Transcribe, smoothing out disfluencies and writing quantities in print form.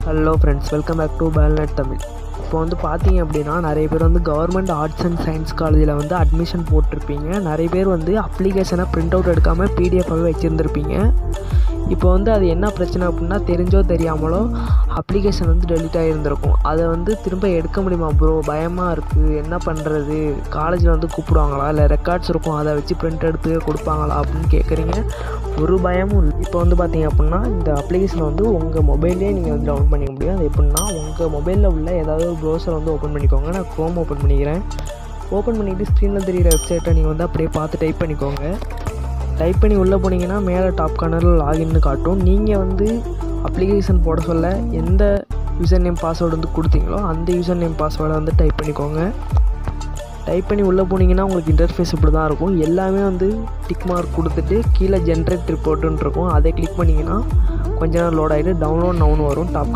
Hello friends, welcome back to பயல்நெட் தமிழ். இப்போ வந்து பார்த்தீங்க அப்படின்னா நிறைய பேர் வந்து கவர்மெண்ட் ஆர்ட்ஸ் அண்ட் சயின்ஸ் காலேஜில் வந்து அட்மிஷன் போட்டிருப்பீங்க. நிறைய பேர் வந்து அப்ளிகேஷனை பிரிண்ட் அவுட் எடுக்காமல் பிடிஎஃபாகவே வச்சுருந்துருப்பீங்க. இப்போ வந்து அது என்ன பிரச்சனை அப்படின்னா, தெரிஞ்சோ தெரியாமலோ அப்ளிகேஷன் வந்து டெலிட் ஆகியிருந்திருக்கும். அதை வந்து திரும்ப எடுக்க முடியுமா ப்ரோ? பயமாக இருக்குது, என்ன பண்ணுறது? காலேஜில் வந்து கூப்பிடுவாங்களா, இல்லை ரெக்கார்ட்ஸ் இருக்கும் அதை வச்சு பிரிண்ட் எடுத்து கொடுப்பாங்களா அப்படின்னு கேட்குறீங்க. ஒரு பயமும் இல்லை. இப்போ வந்து பார்த்தீங்க அப்படின்னா, இந்த அப்ளிகேஷனை வந்து உங்கள் மொபைல்லேயே நீங்கள் வந்து டவுன்லோட் பண்ணிக்க முடியும். அது எப்படின்னா, உங்கள் மொபைலில் உள்ள ஏதாவது ஒரு ப்ரௌசரை வந்து ஓப்பன் பண்ணிக்கோங்க. நான் க்ரோம் ஓப்பன் பண்ணிக்கிறேன். ஓப்பன் பண்ணிவிட்டு ஸ்க்ரீனில் தெரிகிற வெப்சைட்டை நீங்கள் வந்து அப்படியே பார்த்து டைப் பண்ணிக்கோங்க. டைப் பண்ணி உள்ளே போனீங்கன்னா மேலே டாப் கார்னரில் லாகின்னு காட்டும். நீங்கள் வந்து அப்ளிகேஷன் போட சொல்ல எந்த யூசர் நேம் பாஸ்வேர்டு வந்து கொடுத்தீங்களோ அந்த யூசர் நேம் பாஸ்வேர்டை வந்து டைப் பண்ணிக்கோங்க. டைப் பண்ணி உள்ளே போனீங்கன்னா உங்களுக்கு இன்டர்ஃபேஸ் இப்படி தான் இருக்கும். எல்லாமே வந்து டிக் மார்க் கொடுத்துட்டு கீழே ஜென்ரேட் ரிப்போர்ட்டுன்னு இருக்கும். அதை கிளிக் பண்ணிங்கன்னா கொஞ்ச நேரம் லோட் ஆகிட்டு டவுன்லோட் நவுன்னு வரும். டாப்